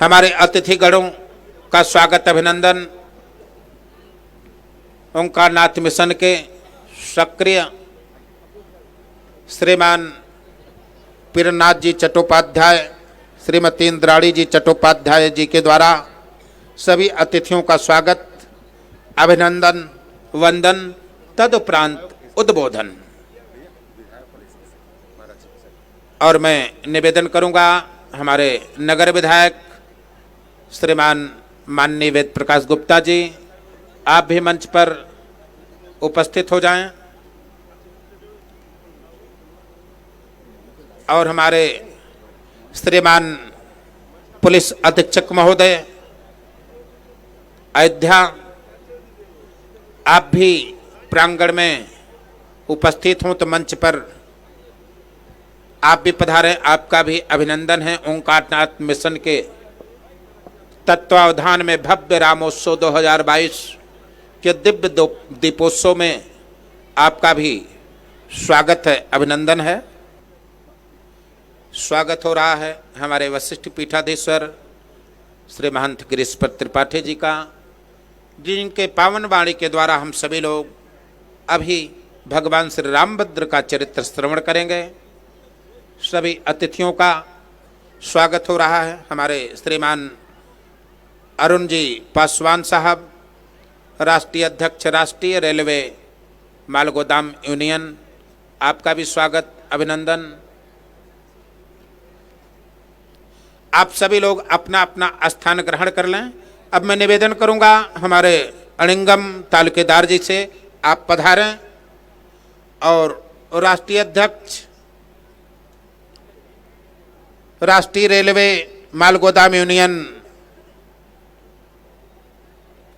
हमारे अतिथिगणों का स्वागत अभिनंदन। ओंकारनाथ मिशन के सक्रिय श्रीमान पीरनाथ जी चट्टोपाध्याय, श्रीमती इंद्राणी जी चट्टोपाध्याय जी के द्वारा सभी अतिथियों का स्वागत, अभिनंदन, वंदन, तदुपरांत उद्बोधन। और मैं निवेदन करूंगा हमारे नगर विधायक श्रीमान माननीय वेद प्रकाश गुप्ता जी, आप भी मंच पर उपस्थित हो जाएं। और हमारे श्रीमान पुलिस अधीक्षक महोदय अयोध्या, आप भी प्रांगण में उपस्थित हों तो मंच पर आप भी पधारें। आपका भी अभिनंदन है। ओंकारनाथ मिशन के तत्वावधान में भव्य रामोत्सव 2022 के दिव्य दीपोत्सव में आपका भी स्वागत है, अभिनंदन है। स्वागत हो रहा है हमारे वशिष्ठ पीठाधीश्वर श्री महंत गिरीश्वर त्रिपाठी जी का, जिनके पावन वाणी के द्वारा हम सभी लोग अभी भगवान श्री रामभद्र का चरित्र श्रवण करेंगे। सभी अतिथियों का स्वागत हो रहा है। हमारे श्रीमान अरुण जी पासवान साहब, राष्ट्रीय अध्यक्ष राष्ट्रीय रेलवे मालगोदाम यूनियन, आपका भी स्वागत, अभिनंदन। आप सभी लोग अपना अपना स्थान ग्रहण कर लें। अब मैं निवेदन करूंगा हमारे अणिंगम तालुकेदार जी से, आप पधारें और राष्ट्रीय अध्यक्ष राष्ट्रीय रेलवे मालगोदाम यूनियन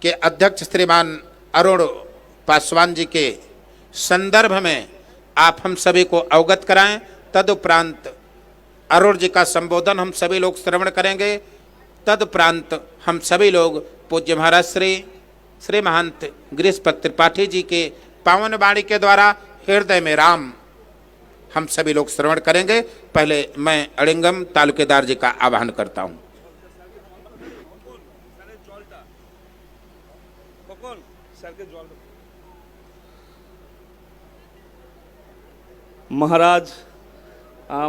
के अध्यक्ष श्रीमान अरुण पासवान जी के संदर्भ में आप हम सभी को अवगत कराएं। तदुपरांत अरुण जी का संबोधन हम सभी लोग श्रवण करेंगे। तदुपरांत हम सभी लोग पूज्य महाराज श्री महंत गिरीश्वर त्रिपाठी जी के पावन वाणी के द्वारा हृदय में राम हम सभी लोग श्रवण करेंगे। पहले मैं अड़िंगम तालुकेदार जी का आह्वान करता हूं। महाराज,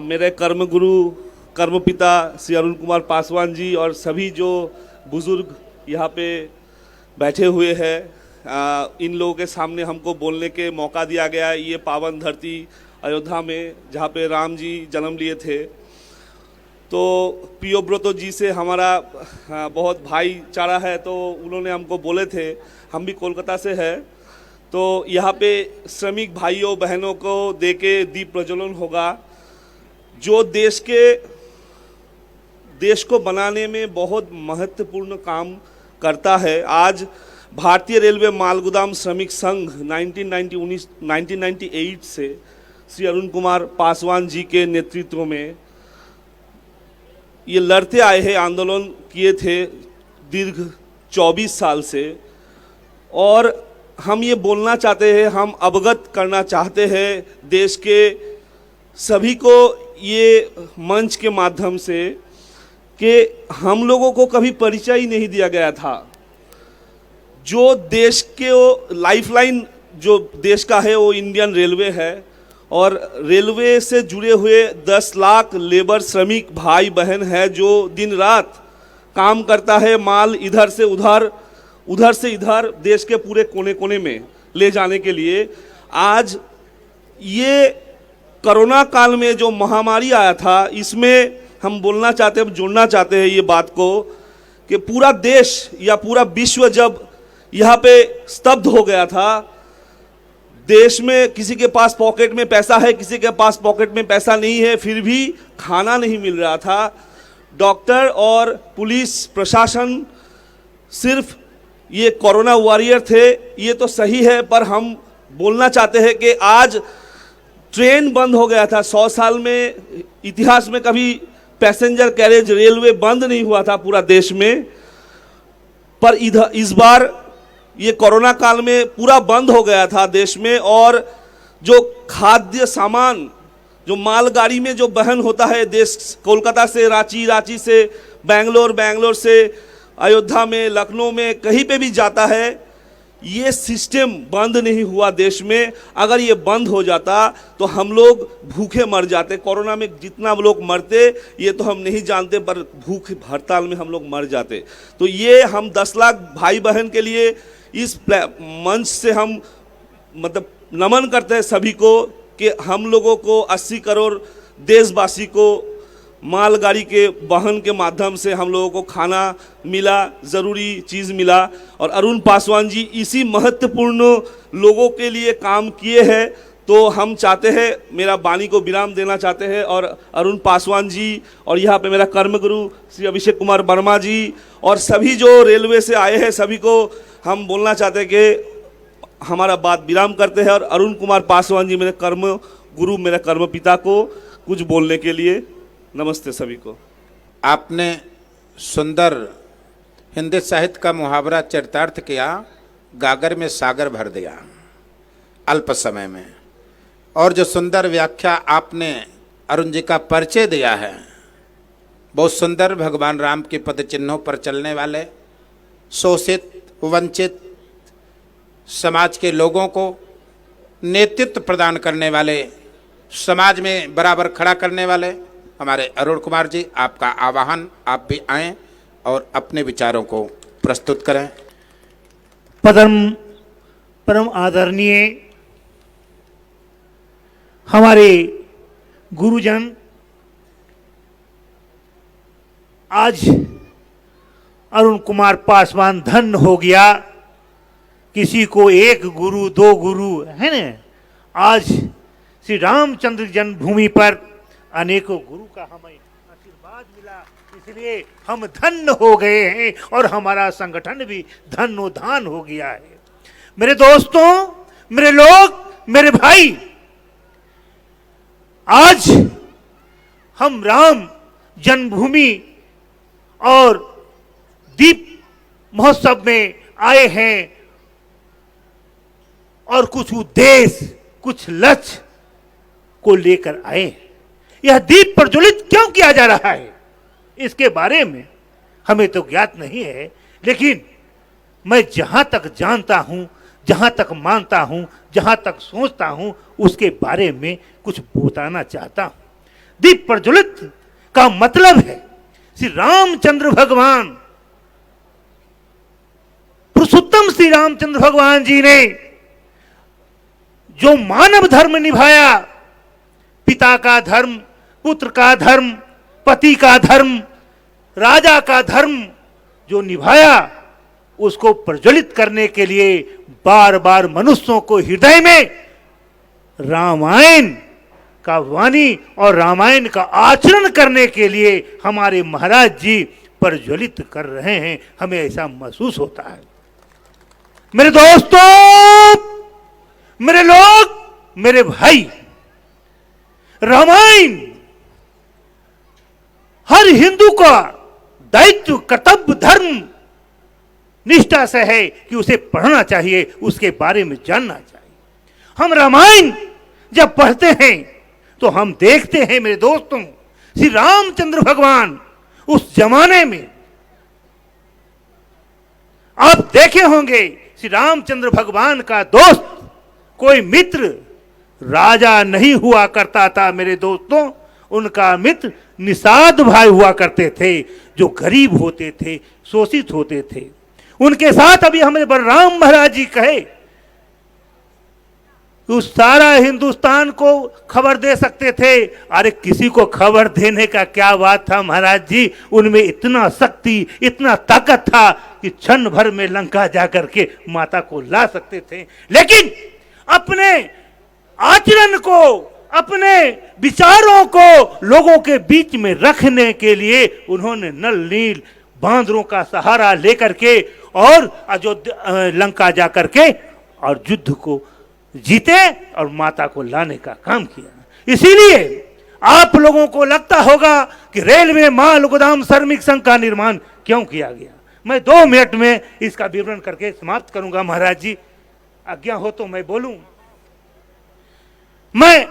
मेरे कर्मगुरु कर्मपिता श्री अरुण कुमार पासवान जी और सभी जो बुजुर्ग यहाँ पे बैठे हुए हैं, इन लोगों के सामने हमको बोलने के मौका दिया गया। ये पावन धरती अयोध्या में जहाँ पे राम जी जन्म लिए थे, तो प्रियोव्रत जी से हमारा बहुत भाईचारा है, तो उन्होंने हमको बोले थे, हम भी कोलकाता से है, तो यहाँ पे श्रमिक भाइयों बहनों को देके दीप प्रज्वलन होगा, जो देश को बनाने में बहुत महत्वपूर्ण काम करता है। आज भारतीय रेलवे मालगोदाम श्रमिक संघ 1998 से श्री अरुण कुमार पासवान जी के नेतृत्व में ये लड़ते आए हैं, आंदोलन किए थे दीर्घ 24 साल से। और हम ये बोलना चाहते हैं, हम अवगत करना चाहते हैं देश के सभी को ये मंच के माध्यम से कि हम लोगों को कभी परिचय ही नहीं दिया गया था। जो देश के लाइफलाइन जो देश का है वो इंडियन रेलवे है, और रेलवे से जुड़े हुए 10 लाख लेबर श्रमिक भाई बहन है जो दिन रात काम करता है, माल इधर से उधर उधर से इधर देश के पूरे कोने कोने में ले जाने के लिए। आज ये कोरोना काल में जो महामारी आया था, इसमें हम बोलना चाहते हैं, जोड़ना चाहते हैं ये बात को कि पूरा देश या पूरा विश्व जब यहाँ पे स्तब्ध हो गया था, देश में किसी के पास पॉकेट में पैसा है, किसी के पास पॉकेट में पैसा नहीं है, फिर भी खाना नहीं मिल रहा था। डॉक्टर और पुलिस प्रशासन सिर्फ ये कोरोना वॉरियर थे, ये तो सही है, पर हम बोलना चाहते हैं कि आज ट्रेन बंद हो गया था। 100 साल में इतिहास में कभी पैसेंजर कैरेज रेलवे बंद नहीं हुआ था पूरा देश में, पर इस बार ये कोरोना काल में पूरा बंद हो गया था देश में। और जो खाद्य सामान जो मालगाड़ी में जो वहन होता है देश, कोलकाता से रांची, रांची से बैंगलोर से अयोध्या में, लखनऊ में, कहीं पे भी जाता है, ये सिस्टम बंद नहीं हुआ देश में। अगर ये बंद हो जाता तो हम लोग भूखे मर जाते। कोरोना में जितना लोग मरते ये तो हम नहीं जानते, पर भूख हड़ताल में हम लोग मर जाते। तो ये हम 10 लाख भाई बहन के लिए इस मंच से हम मतलब नमन करते हैं सभी को कि हम लोगों को 80 करोड़ देशवासी को मालगाड़ी के वाहन के माध्यम से हम लोगों को खाना मिला, ज़रूरी चीज़ मिला। और अरुण पासवान जी इसी महत्वपूर्ण लोगों के लिए काम किए हैं। तो हम चाहते हैं, मेरा वाणी को विराम देना चाहते हैं और अरुण पासवान जी और यहाँ पे मेरा कर्मगुरु श्री अभिषेक कुमार वर्मा जी और सभी जो रेलवे से आए हैं सभी को हम बोलना चाहते हैं कि हमारा बात विराम करते हैं। और अरुण कुमार पासवान जी मेरे कर्म गुरु, मेरे कर्म पिता को कुछ बोलने के लिए नमस्ते सभी को। आपने सुंदर हिंदी साहित्य का मुहावरा चरितार्थ किया, गागर में सागर भर दिया अल्प समय में। और जो सुंदर व्याख्या आपने अरुण जी का परिचय दिया है, बहुत सुंदर, भगवान राम के पद चिन्हों पर चलने वाले, शोषित वंचित समाज के लोगों को नेतृत्व प्रदान करने वाले, समाज में बराबर खड़ा करने वाले हमारे अरुण कुमार जी, आपका आह्वान, आप भी आएं और अपने विचारों को प्रस्तुत करें। परम आदरणीय हमारे गुरुजन, आज अरुण कुमार पासवान धन्य हो गया। किसी को एक गुरु, 2 गुरु है ना। आज श्री रामचंद्र जन्मभूमि पर अनेकों गुरु का हमें आशीर्वाद मिला, इसलिए हम धन्य हो गए हैं और हमारा संगठन भी धन्योधान हो गया है। मेरे दोस्तों, मेरे लोग, मेरे भाई, आज हम राम जन्मभूमि और दीप महोत्सव में आए हैं और कुछ उद्देश्य, कुछ लक्ष्य को लेकर आए हैं। यह दीप प्रज्वलित क्यों किया जा रहा है इसके बारे में हमें तो ज्ञात नहीं है, लेकिन मैं जहां तक जानता हूं, जहां तक मानता हूं, जहां तक सोचता हूं, उसके बारे में कुछ बताना चाहता हूं। दीप प्रज्वलित का मतलब है श्री रामचंद्र भगवान, पुरुषोत्तम श्री रामचंद्र भगवान जी ने जो मानव धर्म निभाया, पिता का धर्म, पुत्र का धर्म, पति का धर्म, राजा का धर्म जो निभाया, उसको प्रज्वलित करने के लिए बार बार मनुष्यों को हृदय में रामायण का वाणी और रामायण का आचरण करने के लिए हमारे महाराज जी प्रज्वलित कर रहे हैं। हमें ऐसा महसूस होता है। मेरे दोस्तों, मेरे लोग, मेरे भाई, रामायण हर हिंदू का दायित्व, कर्तव्य, धर्म निष्ठा से है कि उसे पढ़ना चाहिए, उसके बारे में जानना चाहिए। हम रामायण जब पढ़ते हैं तो हम देखते हैं मेरे दोस्तों, श्री रामचंद्र भगवान उस जमाने में, आप देखे होंगे, श्री रामचंद्र भगवान का दोस्त, कोई मित्र राजा नहीं हुआ करता था मेरे दोस्तों। उनका मित्र निषाद भाई हुआ करते थे, जो गरीब होते थे, शोषित होते थे। उनके साथ अभी हमें बलराम महाराज जी कहे, उस सारा हिंदुस्तान को खबर दे सकते थे। अरे किसी को खबर देने का क्या बात था महाराज जी, उनमें इतना शक्ति, इतना ताकत था कि क्षण भर में लंका जाकर के माता को ला सकते थे। लेकिन अपने आचरण को, अपने विचारों को लोगों के बीच में रखने के लिए उन्होंने नल नील बांदरों का सहारा लेकर के और अयोध्या, लंका जाकर के और युद्ध को जीते और माता को लाने का काम किया। इसीलिए आप लोगों को लगता होगा कि रेलवे माल गोदाम श्रमिक संघ का निर्माण क्यों किया गया। मैं 2 मिनट में इसका विवरण करके समाप्त करूंगा। महाराज जी आज्ञा हो तो मैं बोलूं। मैं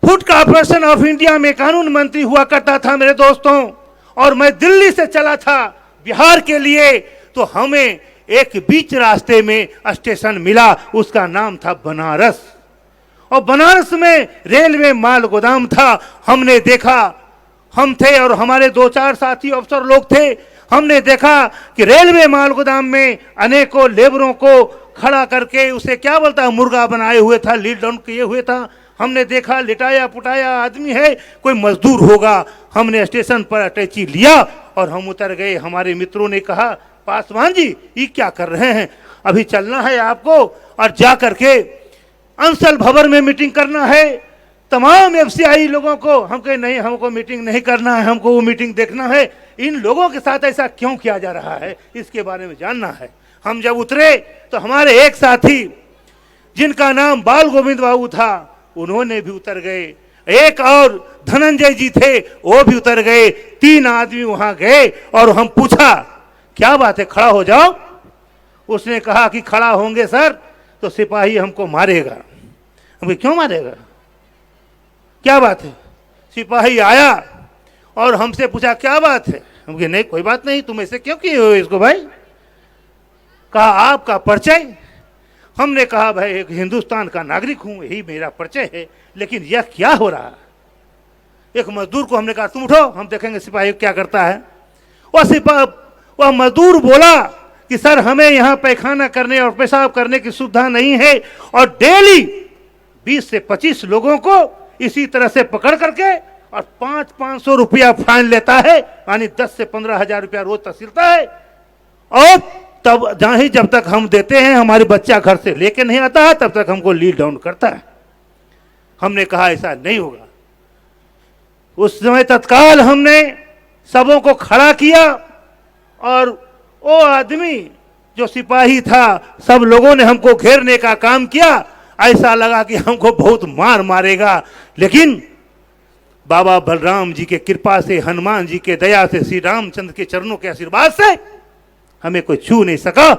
फूड कॉर्पोरेशन ऑफ इंडिया में कानून मंत्री हुआ करता था मेरे दोस्तों, और मैं दिल्ली से चला था बिहार के लिए, तो हमें एक बीच रास्ते में स्टेशन मिला, उसका नाम था बनारस। और बनारस में रेलवे माल गोदाम था। हमने देखा, हम थे और हमारे 2-4 साथी अफसर लोग थे, हमने देखा कि रेलवे माल गोदाम में अनेकों लेबरों को खड़ा करके उसे क्या बोलता है, मुर्गा बनाए हुए था, लीड डाउन किए हुए था। हमने देखा लिटाया पुटाया आदमी है, कोई मजदूर होगा। हमने स्टेशन पर अटैची लिया और हम उतर गए। हमारे मित्रों ने कहा, पासवान जी ये क्या कर रहे हैं, अभी चलना है आपको और जा करके अंसल भवन में मीटिंग करना है तमाम एफसीआई लोगों को। हम कहे नहीं, हमको मीटिंग नहीं करना है, हमको वो मीटिंग देखना है। इन लोगों के साथ ऐसा क्यों किया जा रहा है, इसके बारे में जानना है। हम जब उतरे तो हमारे एक साथी जिनका नाम बाल गोविंद बाबू था, उन्होंने भी उतर गए। एक और धनंजय जी थे, वो भी उतर गए। 3 आदमी वहां गए और हम पूछा क्या बात है, खड़ा हो जाओ। उसने कहा कि खड़ा होंगे सर तो सिपाही हमको मारेगा। हम क्यों मारेगा, क्या बात है। सिपाही आया और हमसे पूछा क्या बात है। हम कहे नहीं कोई बात नहीं, तुम ऐसे क्यों किए हो इसको भाई। कहा आपका परिचय। हमने कहा भाई एक हिंदुस्तान का नागरिक हूं, यही मेरा परिचय है, लेकिन यह क्या हो रहा है। एक मजदूर को हमने कहा तुम उठो, हम देखेंगे सिपाही क्या करता है। वह मजदूर बोला कि सर हमें यहाँ पैखाना करने और पेशाब करने की सुविधा नहीं है, और डेली 20 से 25 लोगों को इसी तरह से पकड़ करके और 500-500 रुपया फाइन लेता है, यानी 10 से 15 हजार रुपया रोज तहसीलता है। और तब जब तक हम देते हैं, हमारे बच्चा घर से लेके नहीं आता है, तब तक हमको लीड डाउन करता है। हमने कहा ऐसा नहीं होगा। उस समय तत्काल हमने सबों को खड़ा किया और वो आदमी जो सिपाही था, सब लोगों ने हमको घेरने का काम किया। ऐसा लगा कि हमको बहुत मार मारेगा, लेकिन बाबा बलराम जी के कृपा से, हनुमान जी के दया से, श्री रामचंद्र के चरणों के आशीर्वाद से हमें कोई छू नहीं सका।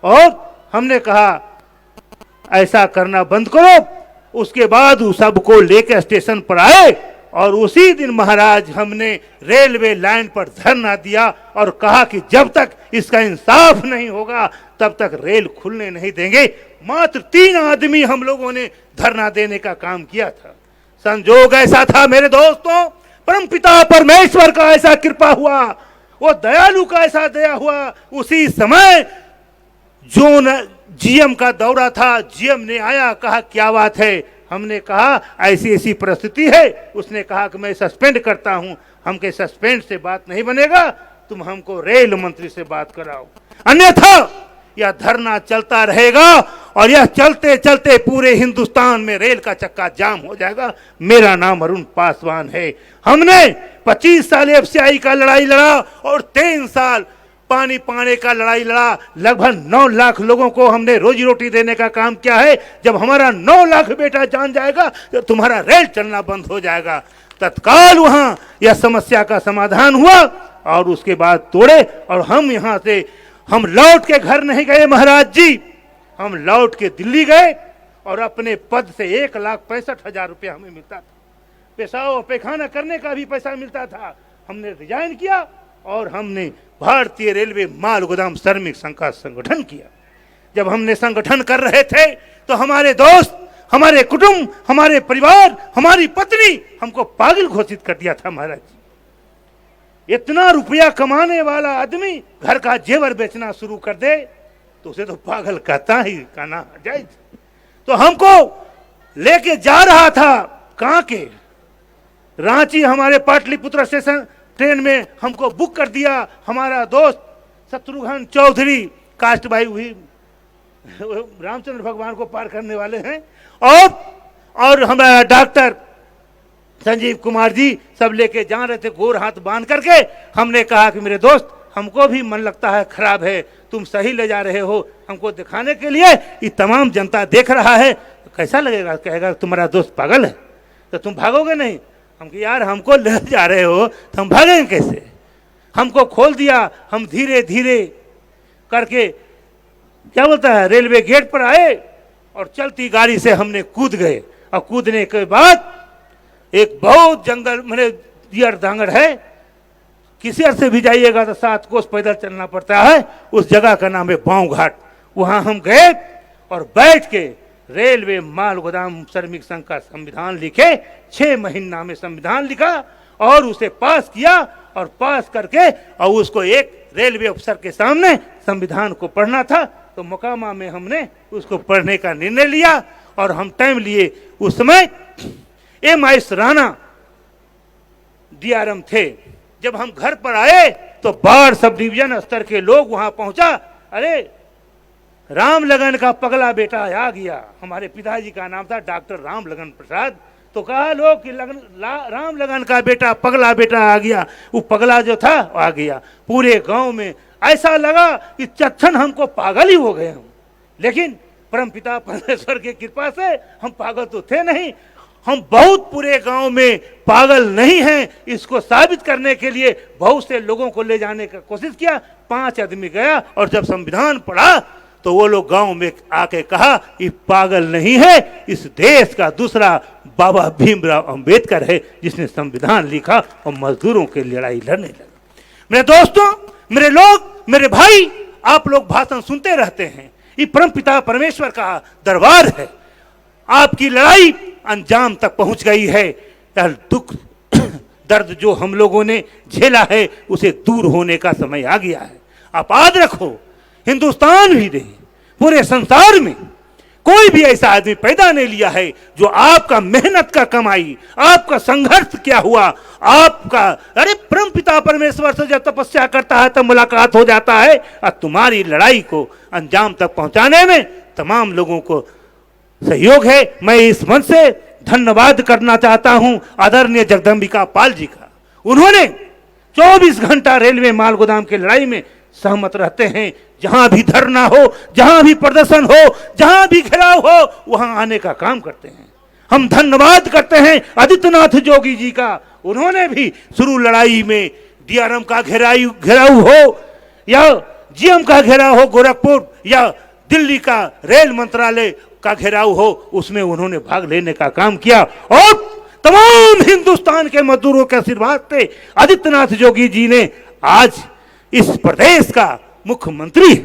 और हमने कहा ऐसा करना बंद करो। उसके बाद उस सबको लेकर स्टेशन पर आए और उसी दिन महाराज हमने रेलवे लाइन पर धरना दिया और कहा कि जब तक इसका इंसाफ नहीं होगा तब तक रेल खुलने नहीं देंगे। मात्र 3 आदमी हम लोगों ने धरना देने का काम किया था। संजोग ऐसा था मेरे दोस्तों, परमपिता परमेश्वर का ऐसा कृपा हुआ, वो दयालु का ऐसा दया हुआ। उसी समय जोन जीएम का दौरा था, जीएम ने आया, कहा क्या बात है। हमने कहा ऐसी ऐसी परिस्थिति है। उसने कहा कि मैं सस्पेंड करता हूं। हम के सस्पेंड से बात नहीं बनेगा, तुम हमको रेल मंत्री से बात कराओ, अन्यथा यह धरना चलता रहेगा और यह चलते चलते पूरे हिंदुस्तान में रेल का चक्का जाम हो जाएगा। मेरा नाम अरुण पासवान है। हमने 25 साल एफसीआई का लड़ाई लड़ा और 3 साल पानी पाने का लड़ाई लड़ा। लगभग 9 लाख लोगों को हमने रोजी रोटी देने का काम किया है। जब हमारा 9 लाख बेटा जान जाएगा तो तुम्हारा रेल चलना बंद हो जाएगा। तत्काल वहां यह समस्या का समाधान हुआ और उसके बाद तोड़े और हम यहां से हम लौट के घर नहीं गए महाराज जी, हम लौट के दिल्ली गए और अपने पद से 1,65,000 रुपया हमें मिलता था। पेशाब पैखाना करने का भी पैसा मिलता था। हमने रिजाइन किया और हमने भारतीय रेलवे माल गोदाम श्रमिक संघ का संगठन किया। जब हमने संगठन कर रहे थे तो हमारे दोस्त, हमारे कुटुंब, हमारे परिवार, हमारी पत्नी हमको पागल घोषित कर दिया था महाराज जी। इतना रुपया कमाने वाला आदमी घर का जेवर बेचना शुरू कर दे तो उसे तो पागल कहता ही कहना जायज। तो हमको लेके जा रहा था कहां के, रांची, हमारे पाटलिपुत्र स्टेशन ट्रेन में हमको बुक कर दिया। हमारा दोस्त शत्रुघ्न चौधरी, कास्ट भाई हुई, रामचंद्र भगवान को पार करने वाले हैं, और हमारा डॉक्टर संजीव कुमार जी सब लेके जा रहे थे गोर हाथ बांध करके। हमने कहा कि मेरे दोस्त हमको भी मन लगता है खराब है, तुम सही ले जा रहे हो हमको दिखाने के लिए, ये तमाम जनता देख रहा है, तो कैसा लगेगा। कहेगा तुम्हारा दोस्त पागल है तो तुम भागोगे नहीं। हम कि यार हमको ले जा रहे हो तो हम भागेंगे कैसे। हमको खोल दिया। हम धीरे धीरे करके क्या बोलता है रेलवे गेट पर आए और चलती गाड़ी से हमने कूद गए। और कूदने के बाद एक बहुत जंगल मैंने दियर दांगड़ है, किसी से भी जाइएगा तो 7 कोस पैदल चलना पड़ता है। उस जगह का नाम है बांव घाट। वहां हम गए और बैठ के रेलवे माल गोदाम श्रमिक संघ का संविधान लिखे, 6 महीना में संविधान लिखा और उसे पास किया और पास करके और उसको एक रेलवे अफसर के सामने संविधान को पढ़ना था। तो मोकामा में हमने उसको पढ़ने का निर्णय लिया और हम टाइम लिए। उस समय M.I. राणा DRM थे। जब हम घर पर आए तो बाढ़ सब डिवीजन स्तर के लोग वहां पहुंचा, अरे राम लगन का पगला बेटा आ गया। हमारे पिताजी का नाम था डॉक्टर राम लगन प्रसाद। तो कहा लोग कि राम लगन का बेटा पगला बेटा आ गया। वो पगला जो था आ गया। पूरे गांव में ऐसा लगा कि चच्छन हमको पागल ही हो गए हम। लेकिन परमपिता परमेश्वर की कृपा से हम पागल तो थे नहीं। हम बहुत पूरे गांव में पागल नहीं हैं, इसको साबित करने के लिए बहुत से लोगों को ले जाने का कोशिश किया। 5 आदमी गया और जब संविधान पढ़ा तो वो लोग गांव में आके कहा ये पागल नहीं है, इस देश का दूसरा बाबा भीमराव अंबेडकर है जिसने संविधान लिखा और मजदूरों के लड़ाई लड़ने लगा। मेरे दोस्तों, मेरे लोग, मेरे भाई, आप लोग भाषण सुनते रहते हैं। ये परमपिता परमेश्वर का दरबार है। आपकी लड़ाई अंजाम तक पहुंच गई है। दुख दर्द जो हम लोगों ने झेला है उसे दूर होने का समय आ गया है। आप याद रखो, हिंदुस्तान भी नहीं, पूरे संसार में कोई भी ऐसा आदमी पैदा नहीं लिया है जो आपका मेहनत का कमाई, आपका संघर्ष क्या हुआ, आपका अरे परमपिता परमेश्वर से जब तपस्या करता है तब मुलाकात हो जाता है। और तुम्हारी लड़ाई को अंजाम तक पहुंचाने में तमाम लोगों को सहयोग है। मैं इस मन से धन्यवाद करना चाहता हूं आदरणीय जगदम्बिका पाल जी का। उन्होंने 24 घंटा रेलवे माल गोदाम की लड़ाई में सहमत रहते हैं। जहां भी धरना हो, जहां भी प्रदर्शन हो, जहां भी घेराव हो, वहां आने का काम करते हैं। हम धन्यवाद करते हैं आदित्यनाथ जोगी जी का। उन्होंने भी शुरू लड़ाई में DRM का घेराव हो या GM का घेराव हो गोरखपुर या दिल्ली का रेल मंत्रालय का घेराव हो, उसमें उन्होंने भाग लेने का काम किया। और तमाम हिंदुस्तान के मजदूरों के आशीर्वाद से आदित्यनाथ जोगी जी ने आज इस प्रदेश का मुख्यमंत्री।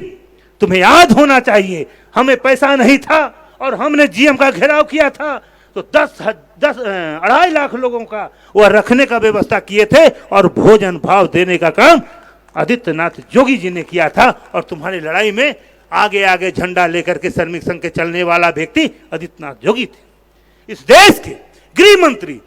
तुम्हें याद होना चाहिए, हमें पैसा नहीं था और हमने GM का घेराव किया था तो 2.5 लाख लोगों का वह रखने का व्यवस्था किए थे और भोजन भाव देने का काम आदित्यनाथ जोगी जी ने किया था। और तुम्हारी लड़ाई में आगे आगे झंडा लेकर के श्रमिक संघ के चलने वाला व्यक्ति आदित्यनाथ जोगी थे। इस देश के गृह मंत्री,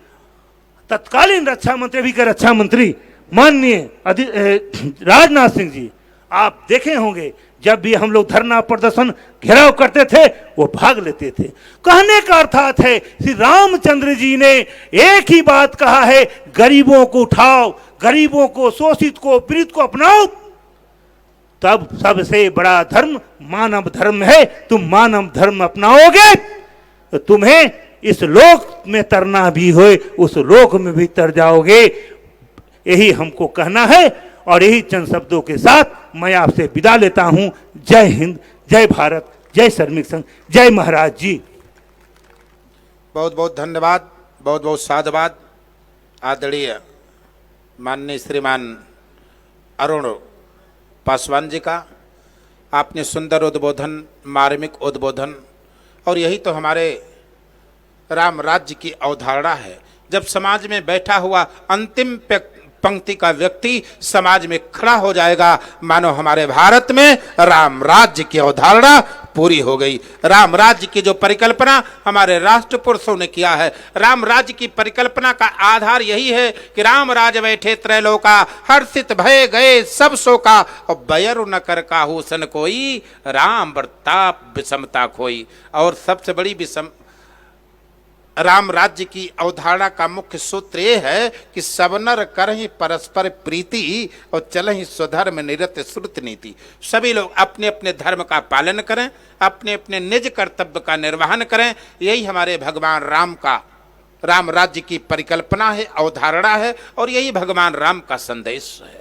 तत्कालीन रक्षा मंत्री भी के रक्षा मंत्री माननीय राजनाथ सिंह जी, आप देखे होंगे जब भी हम लोग धरना प्रदर्शन घेराव करते थे वो भाग लेते थे। कहने का अर्थात है श्री रामचंद्र जी ने एक ही बात कहा है, गरीबों को उठाओ, गरीबों को, शोषित को, पीड़ित को अपनाओ। तब सबसे बड़ा धर्म मानव धर्म है। तुम मानव धर्म अपनाओगे तो तुम्हें इस लोक में तरना भी हो, उस लोक में भी तर जाओगे। यही हमको कहना है और यही चंद शब्दों के साथ मैं आपसे विदा लेता हूं। जय हिंद, जय भारत, जय श्रमिक संघ, जय महाराज जी। बहुत बहुत धन्यवाद, बहुत बहुत साधुवाद आदरणीय माननीय श्रीमान अरुण पासवान जी का। आपने सुंदर उद्बोधन, मार्मिक उद्बोधन, और यही तो हमारे राम राज्य की अवधारणा है। जब समाज में बैठा हुआ अंतिम पंक्ति का व्यक्ति समाज में खड़ा हो जाएगा, मानो हमारे भारत में राम राज्य की अवधारणा पूरी हो गई। राम राज्य की जो परिकल्पना हमारे राष्ट्र पुरुषों ने किया है, राम राज्य की परिकल्पना का आधार यही है कि राम राज बैठे त्रैलोका, हर्षित भय गए सब शोका, और बयरु न कर काहू सन कोई, राम प्रताप विषमता खोई। और सबसे बड़ी राम राज्य की अवधारणा का मुख्य सूत्र ये है कि सब नर करहि परस्पर प्रीति और चलहि स्वधर्म निरत श्रुत नीति। सभी लोग अपने अपने धर्म का पालन करें, अपने अपने निज कर्तव्य का निर्वहन करें। यही हमारे भगवान राम का, राम राज्य की परिकल्पना है, अवधारणा है, और यही भगवान राम का संदेश है।